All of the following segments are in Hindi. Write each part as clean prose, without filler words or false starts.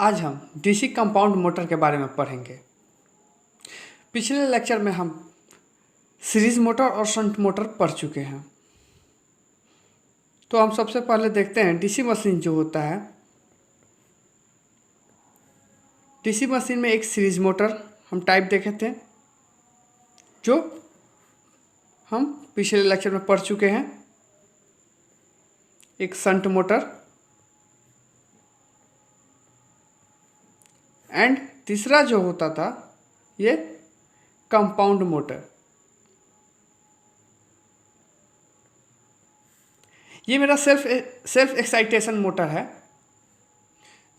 आज हम डीसी कंपाउंड मोटर के बारे में पढ़ेंगे। पिछले लेक्चर में हम सीरीज मोटर और शंट मोटर पढ़ चुके हैं। तो हम सबसे पहले देखते हैं डीसी मशीन जो होता है। डीसी मशीन में एक सीरीज मोटर हम टाइप देखे थे, जो हम पिछले लेक्चर में पढ़ चुके हैं। एक शंट मोटर एंड तीसरा जो होता था ये कंपाउंड मोटर। ये मेरा सेल्फ एक्साइटेशन मोटर है,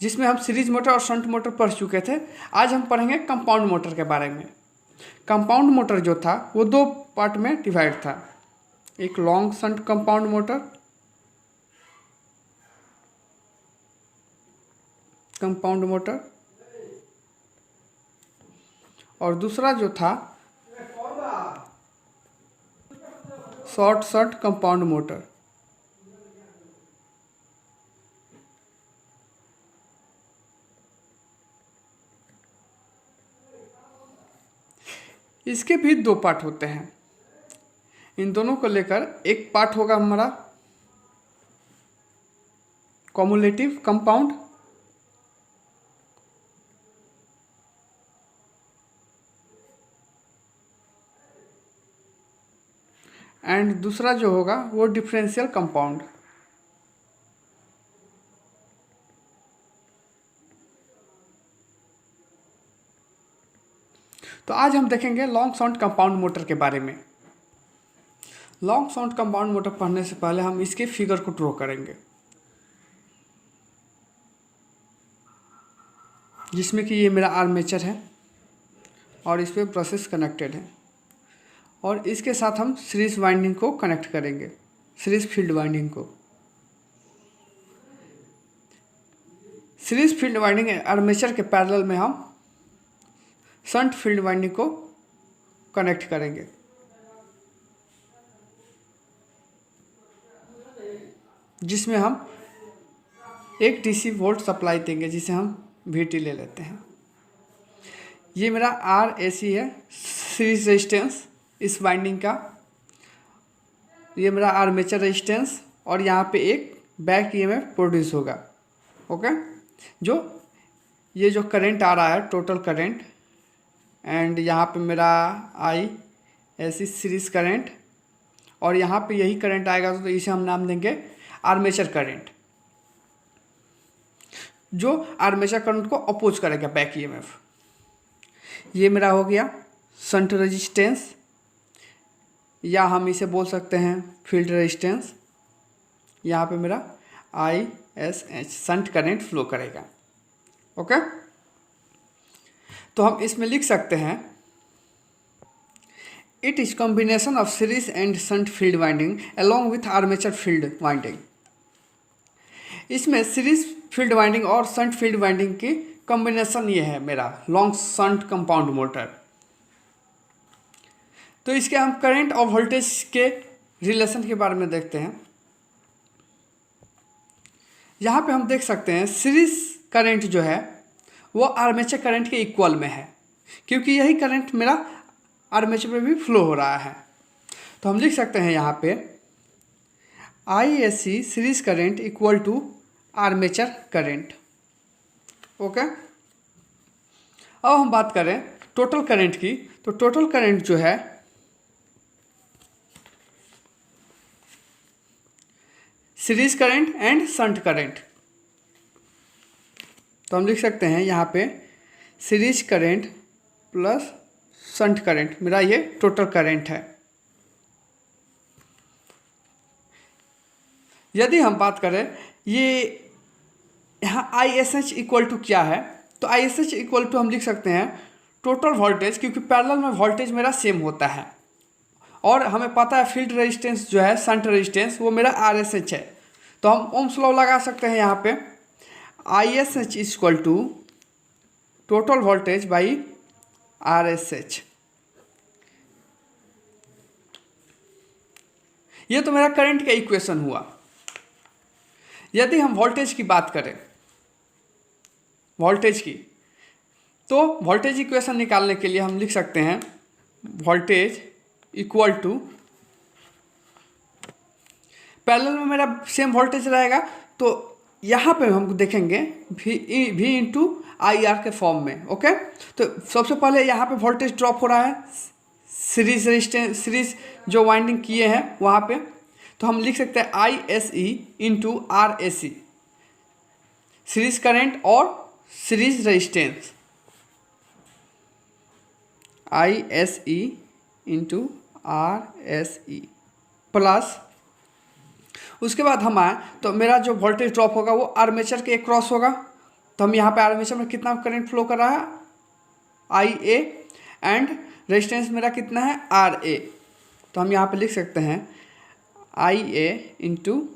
जिसमें हम सीरीज मोटर और शंट मोटर पढ़ चुके थे। आज हम पढ़ेंगे कंपाउंड मोटर के बारे में। कंपाउंड मोटर जो था वो दो पार्ट में डिवाइड था। एक long shunt compound motor, compound motor, और दूसरा जो था शॉर्ट शंट कंपाउंड मोटर। इसके भी दो पार्ट होते हैं। इन दोनों को लेकर एक पार्ट होगा हमारा कम्युलेटिव कंपाउंड, एंड दूसरा जो होगा वो डिफरेंशियल कंपाउंड। तो आज हम देखेंगे लॉन्ग शंट कंपाउंड मोटर के बारे में। लॉन्ग शंट कंपाउंड मोटर पढ़ने से पहले हम इसके फिगर को ड्रॉ करेंगे, जिसमें कि ये मेरा आर्मेचर है और इस पर ब्रशेस कनेक्टेड है, और इसके साथ हम सीरीज वाइंडिंग को कनेक्ट करेंगे, सीरीज फील्ड वाइंडिंग को। सीरीज फील्ड वाइंडिंग आर्मेचर के पैरेलल में हम शंट फील्ड वाइंडिंग को कनेक्ट करेंगे, जिसमें हम एक डीसी वोल्ट सप्लाई देंगे, जिसे हम VT ले लेते हैं। ये मेरा RAC है, सीरीज रेजिस्टेंस इस वाइंडिंग का। ये मेरा आर्मेचर रेजिस्टेंस, और यहाँ पे एक बैक EMF प्रोड्यूस होगा। ओके, ये जो करंट आ रहा है टोटल करंट, एंड यहाँ पे मेरा IAC सीरीज करंट, और यहाँ पे यही करंट आएगा तो इसे हम नाम देंगे आर्मेचर करंट, जो आर्मेचर करंट को अपोज करेगा बैक EMF। ये मेरा हो गया शंट रेजिस्टेंस, या हम इसे बोल सकते हैं फील्ड रेजिस्टेंस। यहाँ पे मेरा ISH शंट करंट फ्लो करेगा। ओके, तो हम इसमें लिख सकते हैं it is combination of series and shunt field winding along with armature field winding. इसमें सीरीज फील्ड वाइंडिंग और शंट फील्ड वाइंडिंग की कॉम्बिनेशन ये है मेरा लॉन्ग शंट कंपाउंड मोटर। तो इसके हम करंट और वोल्टेज के रिलेशन के बारे में देखते हैं। यहाँ पे हम देख सकते हैं सीरीज करंट जो है वो आर्मेचर करंट के इक्वल में है, क्योंकि यही करंट मेरा आर्मेचर में भी फ्लो हो रहा है। तो हम लिख सकते हैं यहाँ पे IAC series current equal to armature current. Okay, अब हम बात करें टोटल करंट की। तो टोटल करंट जो है series current and shunt current. तो हम लिख सकते हैं यहाँ पे series current plus shunt current, मेरा ये टोटल करंट है। यदि हम बात करें ये यहाँ ISH इक्वल टू क्या है, तो ISH इक्वल टू हम लिख सकते हैं टोटल वोल्टेज, क्योंकि पैरेलल में वोल्टेज मेरा सेम होता है, और हमें पता है फील्ड रेजिस्टेंस जो है शंट रेजिस्टेंस वो मेरा RSH है। तो हम ओम्स लॉ लगा सकते हैं यहाँ पे ISH equal to total voltage by RSH। ये तो मेरा करंट का इक्वेशन हुआ। यदि हम वोल्टेज की बात करें, वोल्टेज की। तो वोल्टेज इक्वेशन निकालने के लिए हम लिख सकते हैं वोल्टेज इक्वल टू, पैरेलल में मेरा सेम वोल्टेज रहेगा तो यहाँ पे हम देखेंगे V इंटू आई आर के फॉर्म में। ओके, तो सबसे पहले यहाँ पे वोल्टेज ड्रॉप हो रहा है सीरीज रेजिस्टेंस, सीरीज जो वाइंडिंग किए हैं वहाँ पे, तो हम लिख सकते हैं I S E into R A C, series current और series resistance, I S E into R S E plus, उसके बाद हम आए तो मेरा जो वोल्टेज ड्रॉप होगा वो आर्मेचर के क्रॉस होगा। तो हम यहाँ पे आर्मेचर में कितना करंट फ्लो कर रहा है, आई ए, एंड रेजिस्टेंस मेरा कितना है, आर ए। तो हम यहाँ पे लिख सकते हैं I A into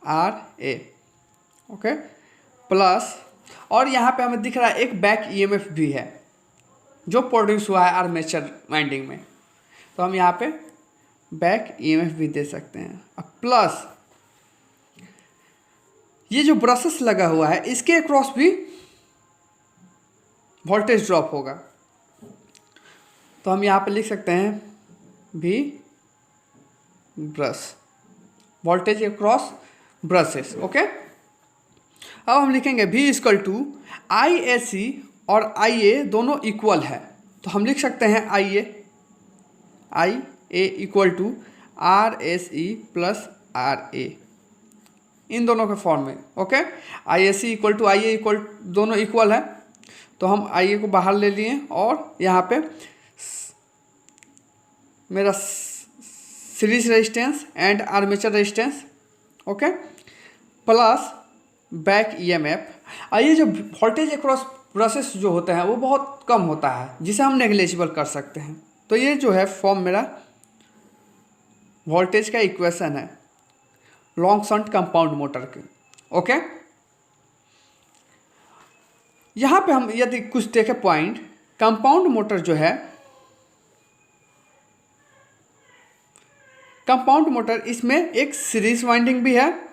R A. Okay, plus, और यहाँ पे हमें दिख रहा है एक बैक ईएमएफ भी है जो प्रोड्यूस हुआ है आर्मेचर वाइंडिंग में, तो हम यहाँ पे बैक ईएमएफ भी दे सकते हैं। अब प्लस ये जो ब्रशेस लगा हुआ है इसके अक्रॉस भी वोल्टेज ड्रॉप होगा, तो हम यहाँ पे लिख सकते हैं भी brush, voltage across brushes. Okay, अब हम लिखेंगे V equal to I A सी और आई ए दोनों इक्वल है, तो हम लिख सकते हैं I A equal to R S E plus R A, इन दोनों के फॉर्म में। Okay, I A C equal to I A equal, दोनों इक्वल है, तो हम आई ए को बाहर ले लिए और यहाँ पे मेरा series resistance and armature resistance, okay, plus back EMF. ये जो वोल्टेज अक्रॉस ब्रशेस जो होते हैं वो बहुत कम होता है जिसे हम नेग्लेजिबल कर सकते हैं। तो ये जो है फॉर्म मेरा वोल्टेज का इक्वेशन है लॉन्ग शंट कंपाउंड मोटर के। ओके, यहाँ पे हम यदि कुछ देखें पॉइंट, कंपाउंड मोटर जो है, कंपाउंड मोटर इसमें एक सीरीज वाइंडिंग भी है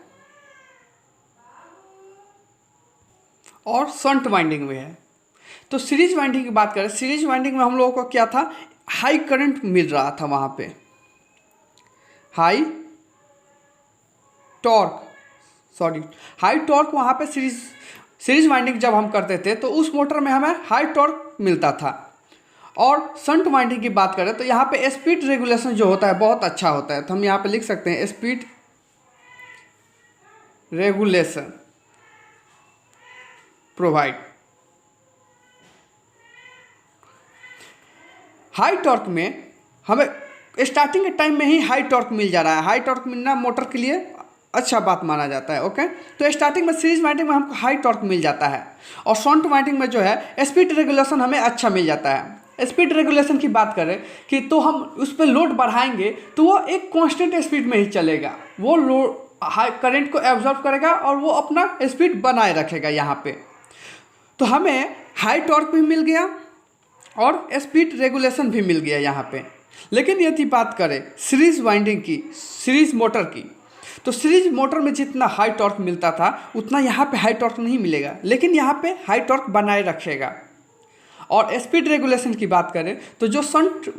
और शंट वाइंडिंग भी है। तो सीरीज वाइंडिंग की बात करें, सीरीज वाइंडिंग में हम लोगों को क्या था, हाई करंट मिल रहा था वहाँ पे, हाई टॉर्क वहाँ पे सीरीज वाइंडिंग जब हम करते थे तो उस मोटर में हमें हाई टॉर्क मिलता था। और शंट वाइंडिंग की बात करें तो यहाँ पे स्पीड रेगुलेशन जो होता है बहुत अच्छा होता है, तो हम यहाँ पे लिख सकते हैं speed regulation provide. High torque में हमें स्टार्टिंग के टाइम में ही हाई टॉर्क मिल जा रहा है, हाई टॉर्क मिलना मोटर के लिए अच्छा बात माना जाता है। ओके, तो स्टार्टिंग में सीरीज वाइंडिंग में हमको हाई टॉर्क मिल जाता है और शंट वाइंडिंग में जो है स्पीड रेगुलेशन हमें अच्छा मिल जाता है। स्पीड रेगुलेशन की बात करें कि तो हम उस पर लोड बढ़ाएंगे तो वो एक कांस्टेंट स्पीड में ही चलेगा, वो लोड हाई करंट को एब्जॉर्ब करेगा और वो अपना स्पीड बनाए रखेगा यहाँ पे। तो हमें हाई टॉर्क भी मिल गया और स्पीड रेगुलेशन भी मिल गया यहाँ पे। लेकिन यदि बात करें सीरीज वाइंडिंग की, सीरीज मोटर की, तो सीरीज मोटर में जितना हाई टॉर्क मिलता था उतना यहाँ पे हाई टॉर्क नहीं मिलेगा, लेकिन यहाँ पे हाई टॉर्क बनाए रखेगा। और स्पीड रेगुलेशन की बात करें तो जो शंट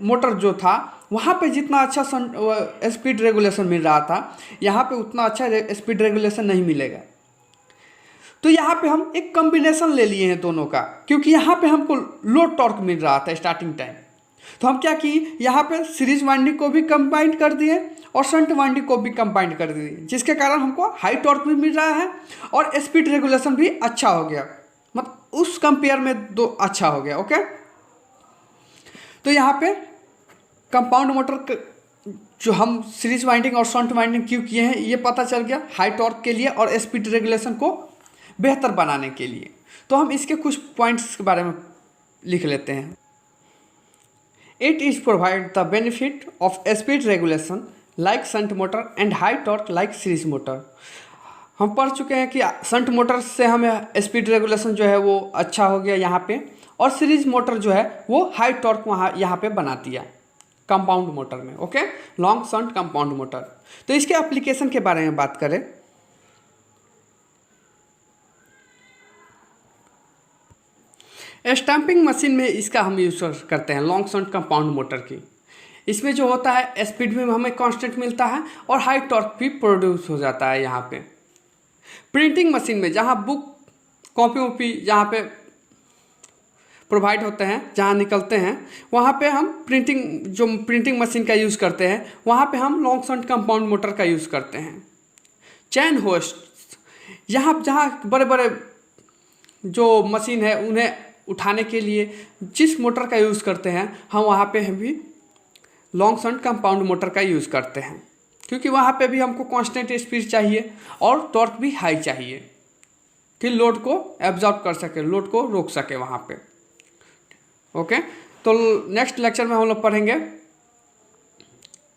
मोटर जो था वहाँ पे जितना अच्छा स्पीड रेगुलेशन मिल रहा था, यहाँ पे उतना अच्छा स्पीड रेगुलेशन नहीं मिलेगा। तो यहाँ पे हम एक कॉम्बिनेशन ले लिए हैं दोनों का, क्योंकि यहाँ पे हमको लो टॉर्क मिल रहा था स्टार्टिंग टाइम, तो हम क्या किए, यहाँ पे सीरीज वाइंडिंग को भी कंबाइंड कर दिए और शंट वाइंडिंग को भी कंबाइंड कर दिए, जिसके कारण हमको हाई टॉर्क भी मिल रहा है और स्पीड रेगुलेशन भी अच्छा हो गया, मतलब उस कंपेयर में दो अच्छा हो गया। ओके, तो यहाँ पे कंपाउंड मोटर जो हम सीरीज वाइंडिंग और शंट वाइंडिंग क्यों किए हैं ये पता चल गया, हाई टॉर्क के लिए और स्पीड रेगुलेशन को बेहतर बनाने के लिए। तो हम इसके कुछ पॉइंट्स के बारे में लिख लेते हैं। It is provide the benefit of speed regulation like shunt motor and high torque like series motor. हम पढ़ चुके हैं कि शंट मोटर से हमें स्पीड रेगुलेशन जो है वो अच्छा हो गया यहाँ पे, और सीरीज मोटर जो है वो हाई टॉर्क यहाँ पे बना दिया कंपाउंड मोटर में। Okay, long shunt compound motor. तो इसके एप्लीकेशन के बारे में बात करें स्टैंपिंग मशीन में इसका हम यूज़ करते हैं लॉन्ग शंट कंपाउंड मोटर की। इसमें जो होता है स्पीड भी हमें कांस्टेंट मिलता है और हाई टॉर्क भी प्रोड्यूस हो जाता है यहाँ पे। प्रिंटिंग मशीन में जहाँ बुक कॉपी वॉपी जहाँ पे प्रोवाइड होते हैं, जहाँ निकलते हैं, वहाँ पे हम प्रिंटिंग मशीन का यूज़ करते हैं, वहाँ पे हम लॉन्ग शंट कंपाउंड मोटर का यूज़ करते हैं। चैन होस्ट यहाँ जहाँ बड़े बड़े जो मशीन है उन्हें उठाने के लिए जिस मोटर का यूज़ करते हैं हम वहाँ पे हम भी लॉन्ग शंट कंपाउंड मोटर का यूज़ करते हैं, क्योंकि वहाँ पे भी हमको कांस्टेंट स्पीड चाहिए और टॉर्क भी हाई चाहिए कि लोड को एब्जॉर्ब कर सके, लोड को रोक सके वहाँ पे। ओके, तो नेक्स्ट लेक्चर में हम लोग पढ़ेंगे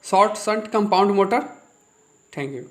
short shunt compound motor. Thank you.